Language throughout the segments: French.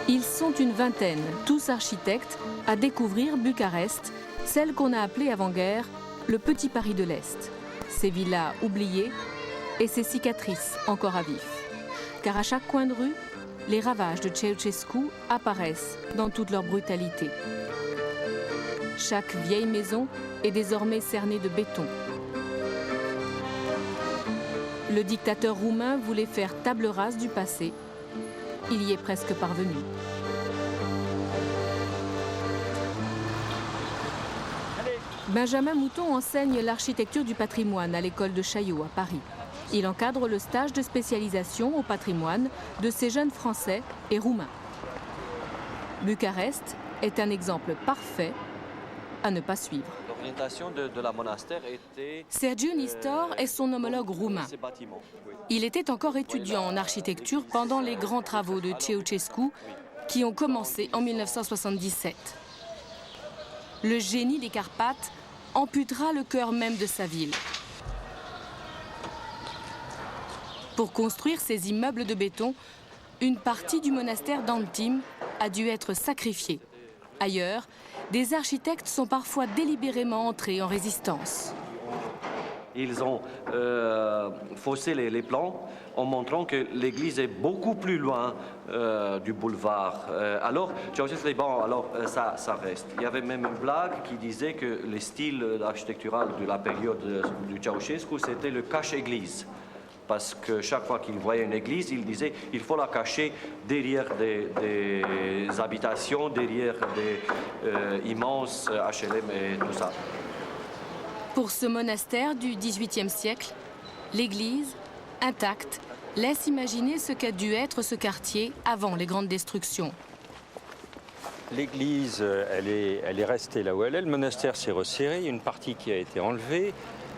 Ils sont une vingtaine, tous architectes, à découvrir Bucarest, celle qu'on a appelée avant-guerre le petit Paris de l'Est. Ses villas oubliées et ses cicatrices encore à vif. Car à chaque coin de rue, les ravages de Ceausescu apparaissent dans toute leur brutalité. Chaque vieille maison est désormais cernée de béton. Le dictateur roumain voulait faire table rase du passé. Il y est presque parvenu. Benjamin Mouton enseigne l'architecture du patrimoine à l'école de Chaillot à Paris. Il encadre le stage de spécialisation au patrimoine de ces jeunes Français et Roumains. Bucarest est un exemple parfait à ne pas suivre. L'orientation de la monastère était... Sergiu Nistor est son homologue roumain. Il était encore étudiant en architecture pendant les grands travaux de Ceausescu qui ont commencé en 1977. Le génie des Carpates amputera le cœur même de sa ville. Pour construire ces immeubles de béton, une partie du monastère d'Antim a dû être sacrifiée. Ailleurs, des architectes sont parfois délibérément entrés en résistance. Ils ont faussé les plans en montrant que l'église est beaucoup plus loin du boulevard. Alors, Ceausescu dit bon, alors ça reste. Il y avait même une blague qui disait que le style architectural de la période du Ceausescu, c'était le cache-église. Parce que chaque fois qu'il voyait une église, il disait qu'il faut la cacher derrière des habitations, derrière des immenses HLM et tout ça. Pour ce monastère du XVIIIe siècle, l'église, intacte, laisse imaginer ce qu'a dû être ce quartier avant les grandes destructions. L'église, elle est restée là où elle est. Le monastère s'est resserré, il y a une partie qui a été enlevée.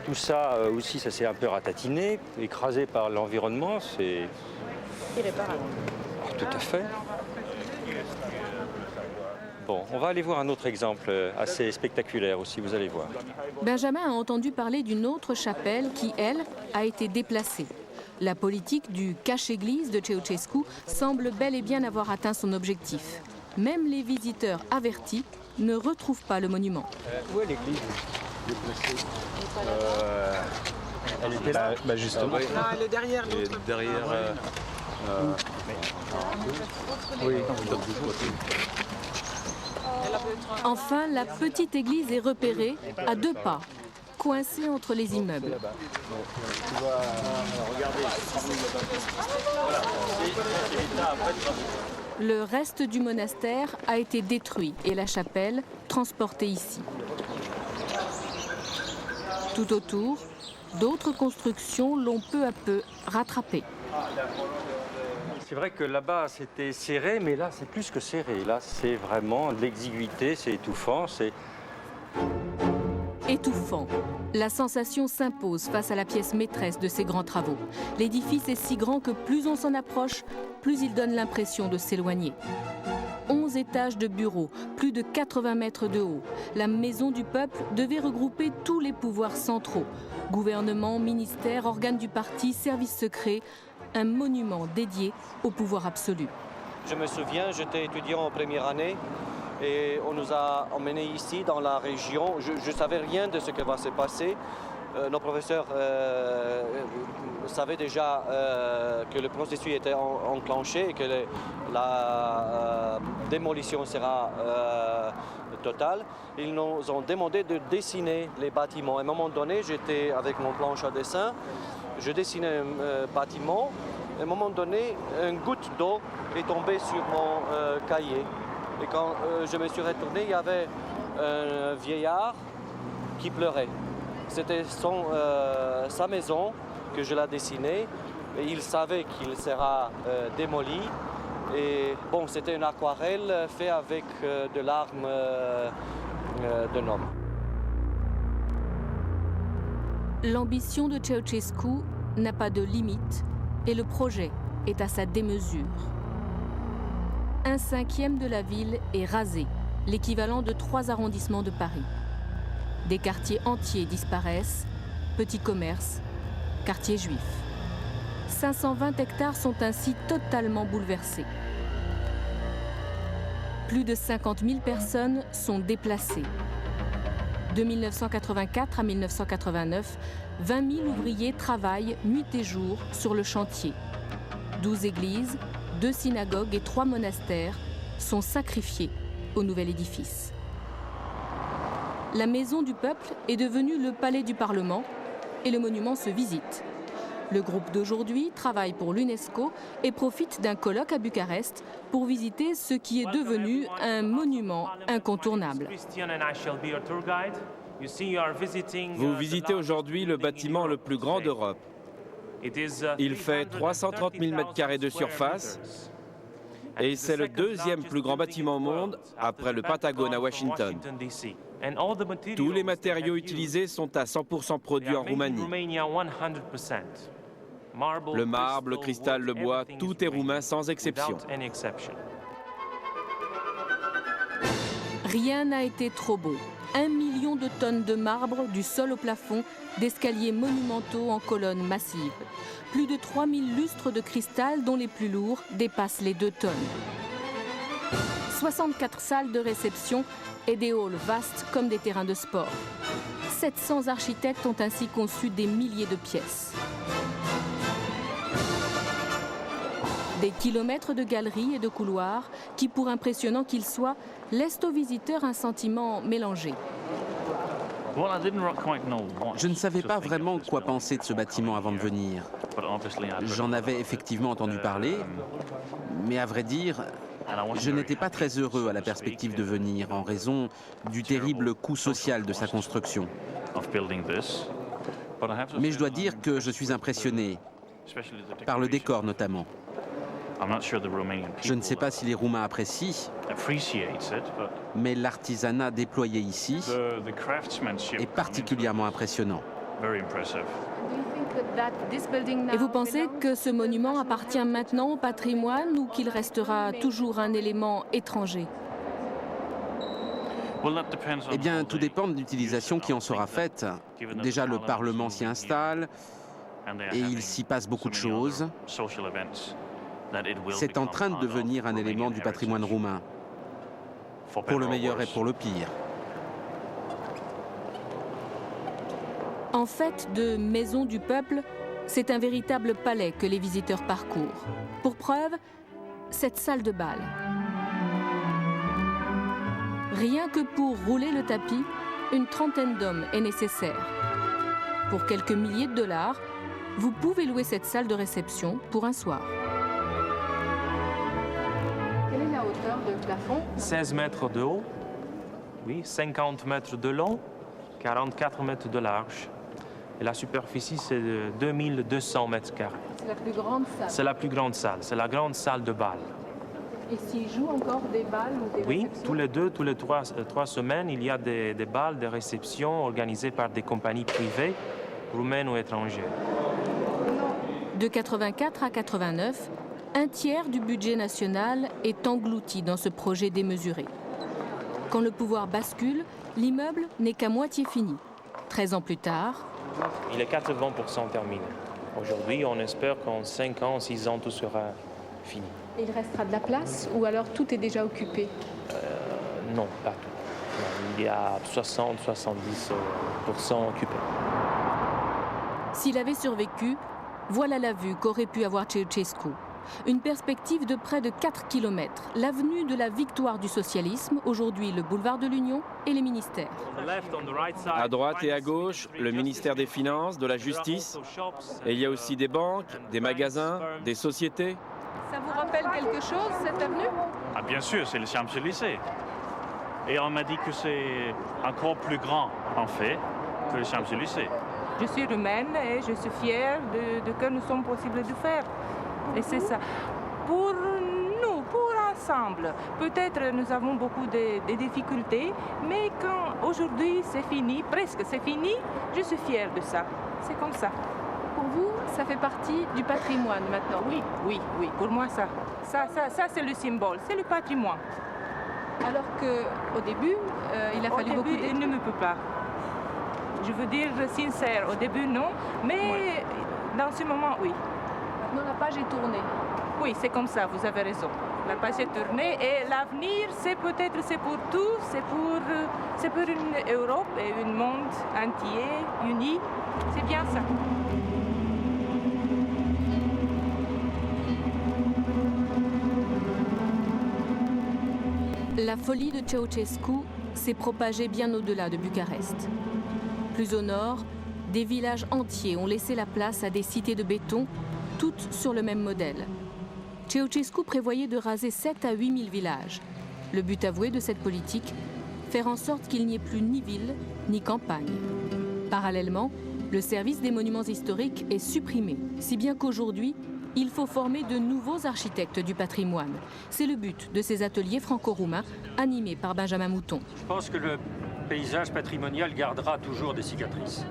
Tout ça aussi, ça s'est un peu ratatiné, écrasé par l'environnement. C'est irréparable. Oh, tout à fait. Bon, on va aller voir un autre exemple assez spectaculaire aussi, vous allez voir. Benjamin a entendu parler d'une autre chapelle qui, elle, a été déplacée. La politique du cache-église de Ceausescu semble bel et bien avoir atteint son objectif. Même les visiteurs avertis ne retrouvent pas le monument. Où est l'église déplacée Elle était là justement. Non, elle est derrière l'autre. Derrière... Oui. Enfin, la petite église est repérée à 2 pas, coincée entre les immeubles. Le reste du monastère a été détruit et la chapelle transportée ici. Tout autour, d'autres constructions l'ont peu à peu rattrapé. C'est vrai que là-bas, c'était serré, mais là, c'est plus que serré. Là, c'est vraiment de l'exiguïté, c'est étouffant. Étouffant. La sensation s'impose face à la pièce maîtresse de ces grands travaux. L'édifice est si grand que plus on s'en approche, plus il donne l'impression de s'éloigner. 11 étages de bureaux, plus de 80 mètres de haut. La maison du peuple devait regrouper tous les pouvoirs centraux. Gouvernement, ministère, organes du parti, services secrets. Un monument dédié au pouvoir absolu. Je me souviens, j'étais étudiant en première année et on nous a emmenés ici dans la région. Je ne savais rien de ce qui va se passer. Nos professeurs savaient déjà que le processus était enclenché et que la démolition sera totale. Ils nous ont demandé de dessiner les bâtiments. À un moment donné, j'étais avec mon planche à dessin. Je dessinais un bâtiment. À un moment donné, une goutte d'eau est tombée sur mon cahier. Et quand je me suis retourné, il y avait un vieillard qui pleurait. C'était sa maison que je l'ai dessinée. Et il savait qu'il sera démoli. Et bon, c'était une aquarelle faite avec de l'arme d'un homme. L'ambition de Ceausescu n'a pas de limite et le projet est à sa démesure. 1/5 de la ville est rasé, l'équivalent de 3 arrondissements de Paris. Des quartiers entiers disparaissent, petits commerces, quartiers juifs. 520 hectares sont ainsi totalement bouleversés. Plus de 50 000 personnes sont déplacées. De 1984 à 1989, 20 000 ouvriers travaillent nuit et jour sur le chantier. 12 églises, 2 synagogues et 3 monastères sont sacrifiés au nouvel édifice. La Maison du Peuple est devenue le palais du Parlement et le monument se visite. Le groupe d'aujourd'hui travaille pour l'UNESCO et profite d'un colloque à Bucarest pour visiter ce qui est devenu un monument incontournable. Vous visitez aujourd'hui le bâtiment le plus grand d'Europe. Il fait 330 000 m² de surface et c'est le deuxième plus grand bâtiment au monde après le Pentagone à Washington. Tous les matériaux utilisés sont à 100% produits en Roumanie. Le marbre, le cristal, le bois, tout est roumain sans exception. Rien n'a été trop beau. 1 million de tonnes de marbre du sol au plafond, d'escaliers monumentaux en colonnes massives. Plus de 3000 lustres de cristal dont les plus lourds dépassent les 2 tonnes. 64 salles de réception et des halls vastes comme des terrains de sport. 700 architectes ont ainsi conçu des milliers de pièces. Des kilomètres de galeries et de couloirs qui, pour impressionnants qu'ils soient, laissent aux visiteurs un sentiment mélangé. Je ne savais pas vraiment quoi penser de ce bâtiment avant de venir. J'en avais effectivement entendu parler, mais à vrai dire, je n'étais pas très heureux à la perspective de venir en raison du terrible coût social de sa construction. Mais je dois dire que je suis impressionné, par le décor notamment. Je ne sais pas si les Roumains apprécient, mais l'artisanat déployé ici est particulièrement impressionnant. Et vous pensez que ce monument appartient maintenant au patrimoine ou qu'il restera toujours un élément étranger? Eh bien, tout dépend de l'utilisation qui en sera faite. Déjà, le Parlement s'y installe et il s'y passe beaucoup de choses. C'est en train de devenir un élément du patrimoine roumain, pour le meilleur et pour le pire. En fait, de Maison du Peuple, c'est un véritable palais que les visiteurs parcourent. Pour preuve, cette salle de bal. Rien que pour rouler le tapis, une trentaine d'hommes est nécessaire. Pour quelques milliers de dollars, vous pouvez louer cette salle de réception pour un soir. Quelle est la hauteur de plafond? 16 mètres de haut, oui, 50 mètres de long, 44 mètres de large. Et la superficie, c'est de 2200 mètres carrés. C'est la plus grande salle? C'est la plus grande salle, c'est la grande salle de bal. Et s'il joue encore des balles ou des réceptions? Oui, tous les trois semaines, il y a des balles, des réceptions organisées par des compagnies privées, roumaines ou étrangères. De 84 à 89, un tiers du budget national est englouti dans ce projet démesuré. Quand le pouvoir bascule, l'immeuble n'est qu'à moitié fini. 13 ans plus tard, il est 80% terminé. Aujourd'hui, on espère qu'en 5 ans, 6 ans, tout sera fini. Et il restera de la place ou alors tout est déjà occupé? Non, pas tout. Non, il y a 60-70% occupé. S'il avait survécu, voilà la vue qu'aurait pu avoir Ceausescu. Une perspective de près de 4 km, l'avenue de la victoire du socialisme, aujourd'hui le boulevard de l'Union et les ministères. À droite et à gauche, le ministère des Finances, de la Justice, et il y a aussi des banques, des magasins, des sociétés. Ça vous rappelle quelque chose, cette avenue? Ah, bien sûr, c'est le Champs-Élysées. Et on m'a dit que c'est encore plus grand, en fait, que le Champs-Élysées. Je suis roumaine et je suis fière de ce que nous sommes possibles de faire. Et c'est ça. Pour nous, pour ensemble, peut-être nous avons beaucoup de difficultés, mais quand aujourd'hui c'est fini, presque c'est fini, je suis fière de ça. C'est comme ça. Pour vous, ça fait partie du patrimoine maintenant? Oui, pour moi ça. Ça c'est le symbole, c'est le patrimoine. Alors qu'au début, il a fallu beaucoup il ne me peut pas. Je veux dire sincère, au début non, mais dans ce moment, oui. Maintenant la page est tournée. Oui, c'est comme ça, vous avez raison. la page est tournée et l'avenir, c'est peut-être c'est pour tout, c'est pour une Europe et un monde entier, uni. C'est bien ça. La folie de Ceausescu s'est propagée bien au-delà de Bucarest. Plus au nord, des villages entiers ont laissé la place à des cités de béton, toutes sur le même modèle. Ceausescu prévoyait de raser 7 à 8 000 villages. Le but avoué de cette politique, faire en sorte qu'il n'y ait plus ni ville ni campagne. Parallèlement, le service des monuments historiques est supprimé, si bien qu'aujourd'hui, il faut former de nouveaux architectes du patrimoine. C'est le but de ces ateliers franco-roumains animés par Benjamin Mouton. Je pense que le paysage patrimonial gardera toujours des cicatrices.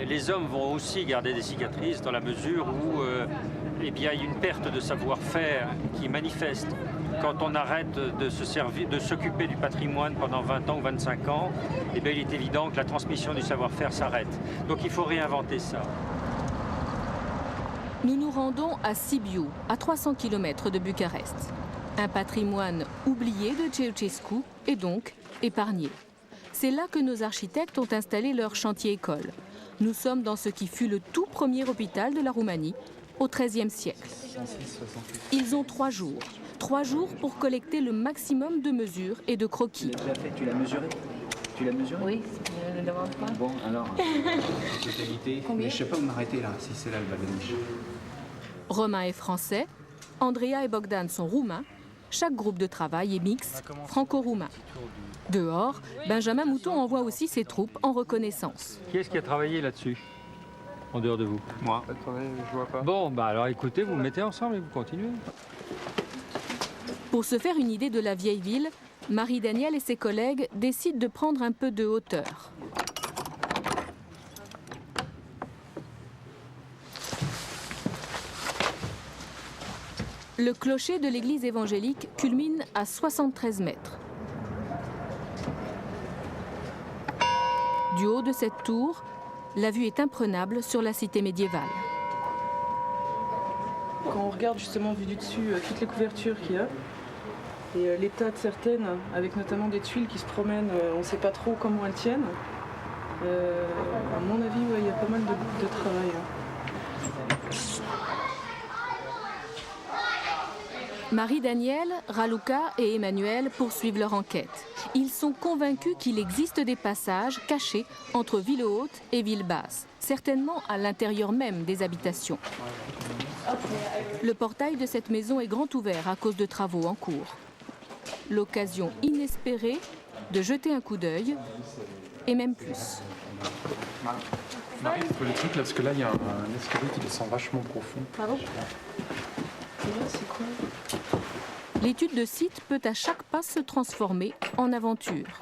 Les hommes vont aussi garder des cicatrices dans la mesure où eh bien, il y a une perte de savoir-faire qui manifeste. Quand on arrête de s'occuper du patrimoine pendant 20 ans ou 25 ans, eh bien, il est évident que la transmission du savoir-faire s'arrête. Donc il faut réinventer ça. Nous nous rendons à Sibiu, à 300 km de Bucarest. Un patrimoine oublié de Ceausescu et donc épargné. C'est là que nos architectes ont installé leur chantier-école. Nous sommes dans ce qui fut le tout premier hôpital de la Roumanie au XIIIe siècle. Ils ont 3 jours. 3 jours pour collecter le maximum de mesures et de croquis. Tu l'as mesuré? Tu l'as mesuré? Oui, je ne demande pas. Bon, alors, totalité. Mais je ne sais pas où m'arrêter là, si c'est là le bagage. Romain est français, Andrea et Bogdan sont roumains. Chaque groupe de travail est mixte, franco-roumain. Dehors, Benjamin Mouton envoie aussi ses troupes en reconnaissance. Qui est-ce qui a travaillé là-dessus, en dehors de vous? Moi. Je vois pas. Bon, bah alors écoutez, vous mettez ensemble et vous continuez. Pour se faire une idée de la vieille ville, Marie-Danielle et ses collègues décident de prendre un peu de hauteur. Le clocher de l'église évangélique culmine à 73 mètres. Du haut de cette tour, la vue est imprenable sur la cité médiévale. Quand on regarde justement vu du dessus toutes les couvertures qu'il y a, et l'état de certaines, avec notamment des tuiles qui se promènent, on ne sait pas trop comment elles tiennent. À mon avis, ouais, il y a pas mal de travail. Marie-Danielle, Raluca et Emmanuel poursuivent leur enquête. Ils sont convaincus qu'il existe des passages cachés entre ville haute et ville basse, certainement à l'intérieur même des habitations. Le portail de cette maison est grand ouvert à cause de travaux en cours. L'occasion inespérée de jeter un coup d'œil, et même plus. Marie, tu peux le truc là, parce que là, il y a un escalier qui descend vachement profond. Pardon? C'est quoi? L'étude de site peut à chaque pas se transformer en aventure.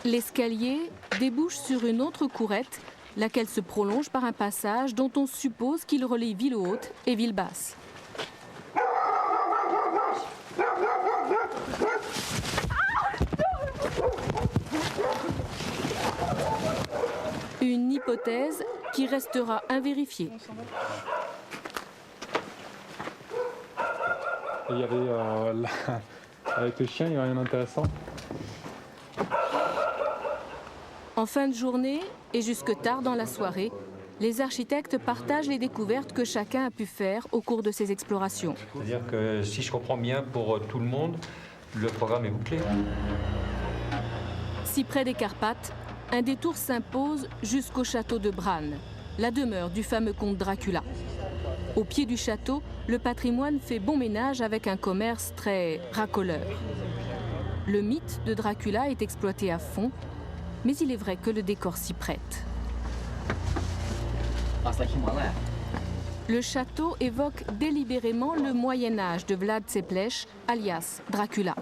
L'escalier débouche sur une autre courette, laquelle se prolonge par un passage dont on suppose qu'il relie ville haute et ville basse. Une hypothèse qui restera invérifiée. Et il y avait, avec le chien, il n'y a rien d'intéressant. En fin de journée et jusque tard dans la soirée, les architectes partagent les découvertes que chacun a pu faire au cours de ces explorations. C'est-à-dire que si je comprends bien, pour tout le monde, le programme est bouclé. Si près des Carpates, un détour s'impose jusqu'au château de Bran, la demeure du fameux comte Dracula. Au pied du château, le patrimoine fait bon ménage avec un commerce très racoleur. Le mythe de Dracula est exploité à fond, mais il est vrai que le décor s'y prête. Le château évoque délibérément le Moyen-Âge de Vlad Tepes, alias Dracula.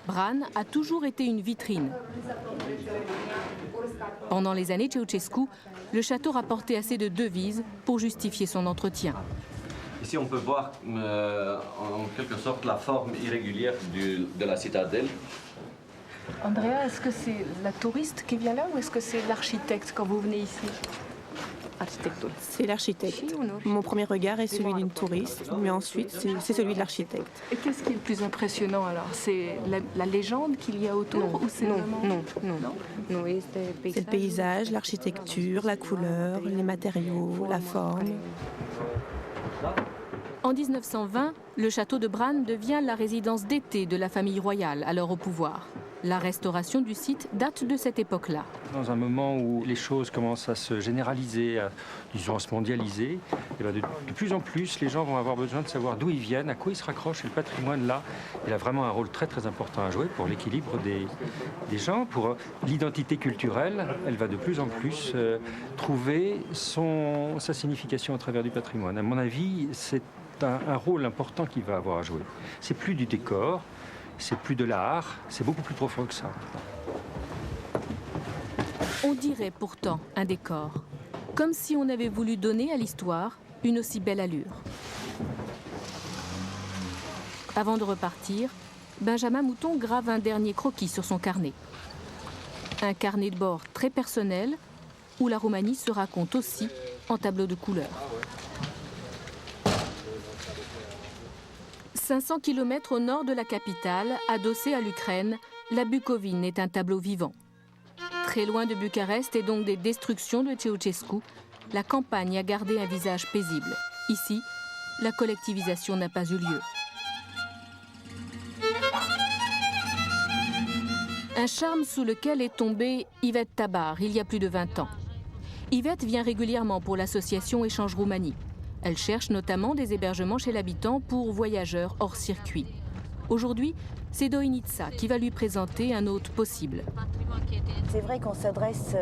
Bran a toujours été une vitrine. Pendant les années Ceausescu, le château rapportait assez de devises pour justifier son entretien. Ici, on peut voir en quelque sorte la forme irrégulière de la citadelle. Andrea, est-ce que c'est la touriste qui vient là ou est-ce que c'est l'architecte quand vous venez ici? C'est l'architecte. Mon premier regard est celui d'une touriste, mais ensuite c'est celui de l'architecte. Et qu'est-ce qui est le plus impressionnant alors? C'est la légende qu'il y a autour ou c'est Non. C'est le paysage, l'architecture, la couleur, les matériaux, la forme. En 1920, le château de Bran devient la résidence d'été de la famille royale, alors au pouvoir. La restauration du site date de cette époque-là. Dans un moment où les choses commencent à se généraliser, à se mondialiser, et bien de plus en plus, les gens vont avoir besoin de savoir d'où ils viennent, à quoi ils se raccrochent. Et le patrimoine, là, il a vraiment un rôle très très important à jouer pour l'équilibre des gens, pour l'identité culturelle. Elle va de plus en plus trouver sa signification à travers du patrimoine. À mon avis, c'est un rôle important qu'il va avoir à jouer. C'est plus du décor, c'est plus de l'art, c'est beaucoup plus profond que ça. On dirait pourtant un décor, comme si on avait voulu donner à l'histoire une aussi belle allure. Avant de repartir, Benjamin Mouton grave un dernier croquis sur son carnet. Un carnet de bord très personnel, où la Roumanie se raconte aussi en tableau de couleurs. 500 km au nord de la capitale, adossée à l'Ukraine, la Bukovine est un tableau vivant. Très loin de Bucarest et donc des destructions de Ceausescu, la campagne a gardé un visage paisible. Ici, la collectivisation n'a pas eu lieu. Un charme sous lequel est tombée Yvette Tabar il y a plus de 20 ans. Yvette vient régulièrement pour l'association Échange Roumanie. Elle cherche notamment des hébergements chez l'habitant pour voyageurs hors circuit. Aujourd'hui, c'est Doinitsa qui va lui présenter un hôte possible. C'est vrai qu'on s'adresse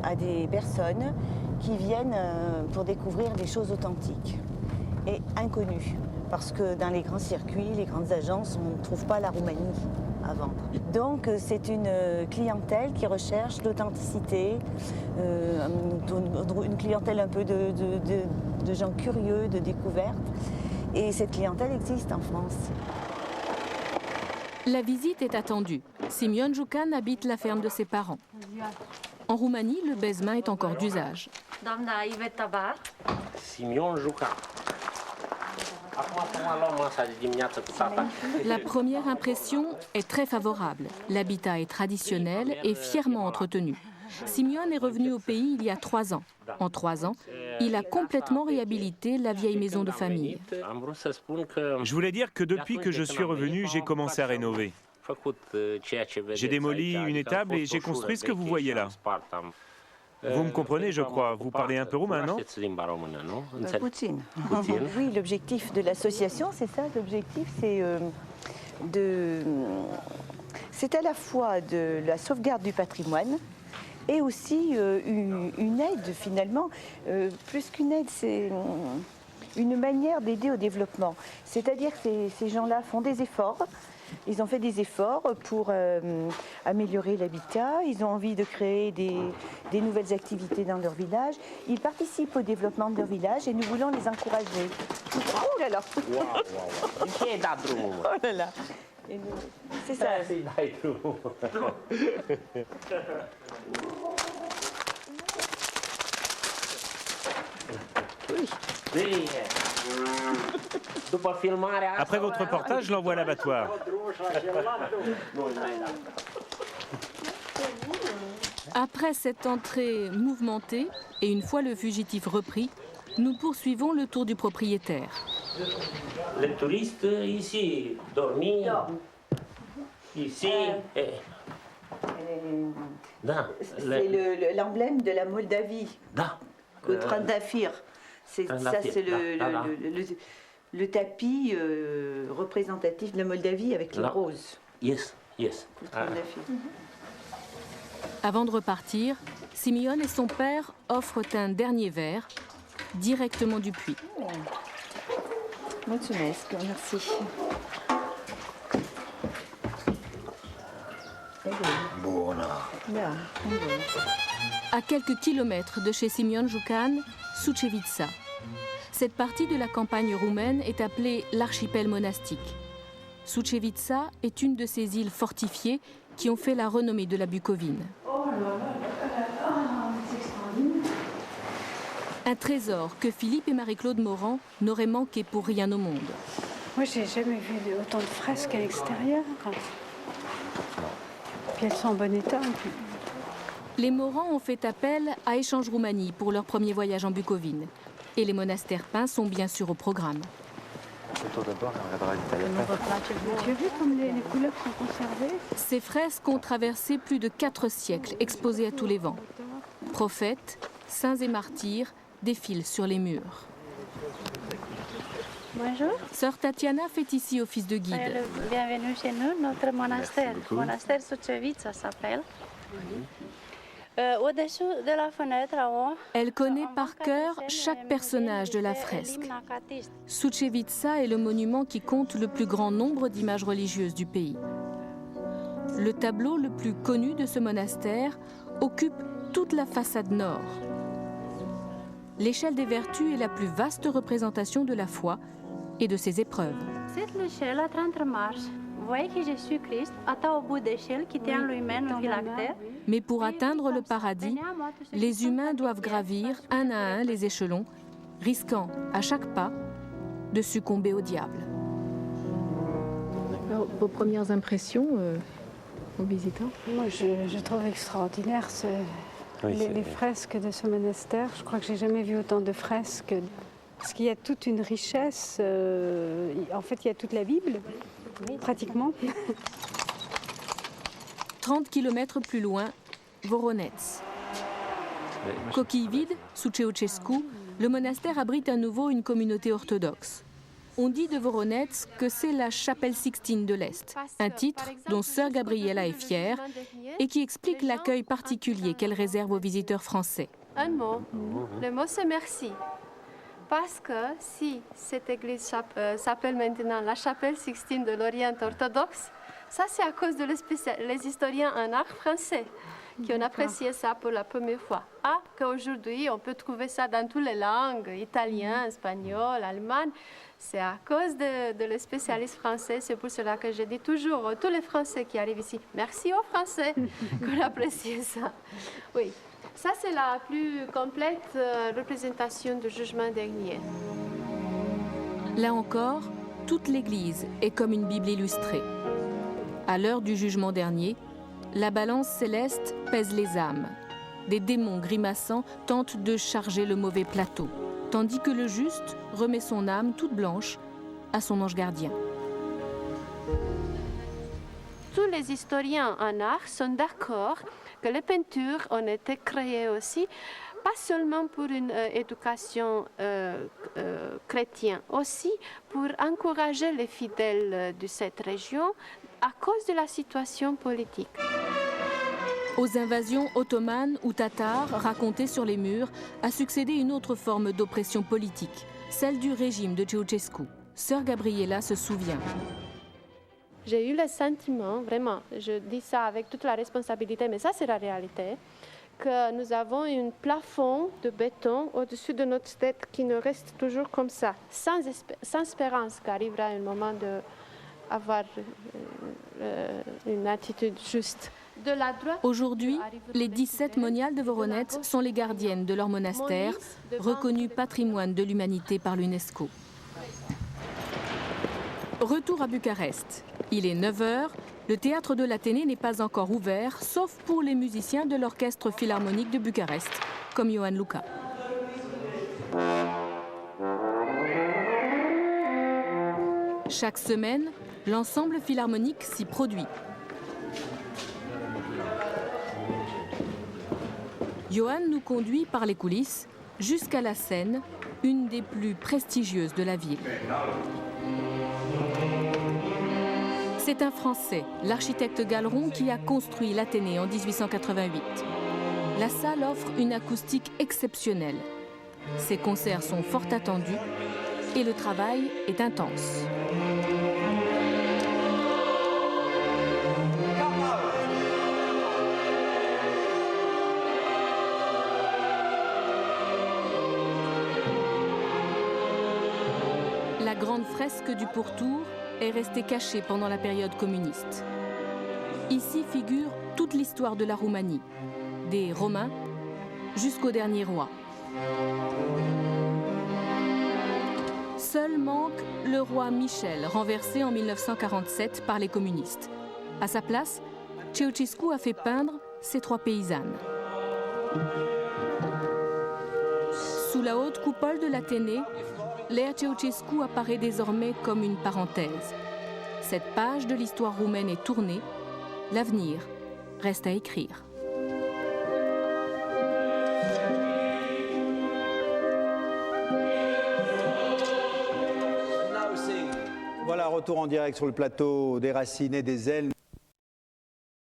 à des personnes qui viennent pour découvrir des choses authentiques et inconnues. Parce que dans les grands circuits, les grandes agences, on ne trouve pas la Roumanie à vendre. Donc c'est une clientèle qui recherche l'authenticité, une clientèle un peu de gens curieux, de découverte. Et cette clientèle existe en France. La visite est attendue. Simeon Jucan habite la ferme de ses parents. En Roumanie, le baisement est encore d'usage. Doamna Yvette Tabar. Simeon Jucan. La première impression est très favorable. L'habitat est traditionnel et fièrement entretenu. Simeon est revenu au pays il y a 3 ans. En 3 ans, il a complètement réhabilité la vieille maison de famille. Je voulais dire que depuis que je suis revenu, j'ai commencé à rénover. J'ai démoli une étable et j'ai construit ce que vous voyez là. Vous me comprenez, je crois. Vous parlez un peu roumain, non? Poutine. Oui, l'objectif de l'association, c'est ça. L'objectif, c'est c'est à la fois de la sauvegarde du patrimoine et aussi une aide, finalement. Plus qu'une aide, c'est une manière d'aider au développement. C'est-à-dire que ces gens-là font des efforts. Ils ont fait des efforts pour améliorer l'habitat, ils ont envie de créer des nouvelles activités dans leur village. Ils participent au développement de leur village et nous voulons les encourager. Oh là là! Oh là là! C'est ça. Oui. Après votre reportage, je l'envoie à l'abattoir. Après cette entrée mouvementée, et une fois le fugitif repris, nous poursuivons le tour du propriétaire. Les touristes ici, dormir. Ici. C'est l'emblème de la Moldavie. Trandafir. C'est le tapis représentatif de la Moldavie avec les roses. Yes. Avant de repartir, Simeon et son père offrent un dernier verre, directement du puits. Mulțumesc, merci. À quelques kilomètres de chez Simeon Jucan, Sucevița. Cette partie de la campagne roumaine est appelée l'archipel monastique. Sucevița est une de ces îles fortifiées qui ont fait la renommée de la Bucovine. Un trésor que Philippe et Marie-Claude Morand n'auraient manqué pour rien au monde. Moi, j'ai jamais vu autant de fresques à l'extérieur. Puis elles sont en bon état. Les Morand ont fait appel à Échange Roumanie pour leur premier voyage en Bucovine. Et les monastères peints sont bien sûr au programme. Tu as vu comme les couleurs sont conservées? Ces fresques ont traversé plus de 4 siècles, exposées à tous les vents. Prophètes, saints et martyrs défilent sur les murs. Bonjour. Sœur Tatiana fait ici office de guide. Bienvenue chez nous, notre monastère. Monastère Sucevița s'appelle. Au-dessous de la fenêtre, en haut, Elle connaît par cœur chaque personnage de la fresque. Sucevița est le monument qui compte le plus grand nombre d'images religieuses du pays. Le tableau le plus connu de ce monastère occupe toute la façade nord. L'échelle des vertus est la plus vaste représentation de la foi et de ses épreuves. Cette échelle a 30 marches. Vous voyez que Jésus-Christ atteint au bout d'échelle qui tient lui-même le phylactère. Mais pour atteindre le paradis, les humains doivent gravir un à un les échelons, risquant à chaque pas de succomber au diable. Alors, vos premières impressions en visitant? Moi, je trouve extraordinaire les fresques de ce monastère. Je crois que j'ai jamais vu autant de fresques. Parce qu'il y a toute une richesse. En fait, il y a toute la Bible, pratiquement. 30 km plus loin, Voronezh. Coquille vide, sous Ceausescu, le monastère abrite à nouveau une communauté orthodoxe. On dit de Voronezh que c'est la chapelle Sixtine de l'Est, un titre dont sœur Gabriela est fière et qui explique l'accueil particulier qu'elle réserve aux visiteurs français. Un mot, le mot c'est merci. Parce que si cette église s'appelle maintenant la chapelle Sixtine de l'Orient orthodoxe, ça c'est à cause de les historiens en art français qui ont apprécié ça pour la première fois. Ah, qu'aujourd'hui on peut trouver ça dans toutes les langues, italien, espagnol, allemand. C'est à cause de les spécialistes français, c'est pour cela que je dis toujours à tous les Français qui arrivent ici, merci aux Français qu'on apprécie ça. Oui. Ça, c'est la plus complète représentation du jugement dernier. Là encore, toute l'Église est comme une Bible illustrée. À l'heure du jugement dernier, la balance céleste pèse les âmes. Des démons grimaçants tentent de charger le mauvais plateau, tandis que le juste remet son âme toute blanche à son ange gardien. Tous les historiens en art sont d'accord que les peintures ont été créées aussi, pas seulement pour une éducation chrétienne, aussi pour encourager les fidèles de cette région à cause de la situation politique. Aux invasions ottomanes ou tatares racontées sur les murs a succédé une autre forme d'oppression politique, celle du régime de Ceausescu. Sœur Gabriela se souvient. J'ai eu le sentiment, vraiment, je dis ça avec toute la responsabilité, mais ça c'est la réalité, que nous avons un plafond de béton au-dessus de notre tête qui nous reste toujours comme ça, sans espérance qu'arrivera un moment d'avoir une attitude juste. Aujourd'hui, les 17 moniales de Voronezh sont les gardiennes de leur monastère, reconnu patrimoine de l'humanité par l'UNESCO. Retour à Bucarest. Il est 9h, le théâtre de l'Athénée n'est pas encore ouvert, sauf pour les musiciens de l'orchestre philharmonique de Bucarest, comme Ioan Luca. Chaque semaine, l'ensemble philharmonique s'y produit. Ioan nous conduit par les coulisses jusqu'à la scène, une des plus prestigieuses de la ville. C'est un Français, l'architecte Galeron, qui a construit l'Athénée en 1888. La salle offre une acoustique exceptionnelle. Ses concerts sont fort attendus et le travail est intense. La grande fresque du pourtour est restée cachée pendant la période communiste. Ici figure toute l'histoire de la Roumanie, des Romains jusqu'au dernier roi. Seul manque le roi Michel, renversé en 1947 par les communistes. À sa place, Ceausescu a fait peindre ces 3 paysannes. Sous la haute coupole de l'Athénée, l'ère Ceausescu apparaît désormais comme une parenthèse. Cette page de l'histoire roumaine est tournée, l'avenir reste à écrire. Voilà, retour en direct sur le plateau des Racines et des Ailes.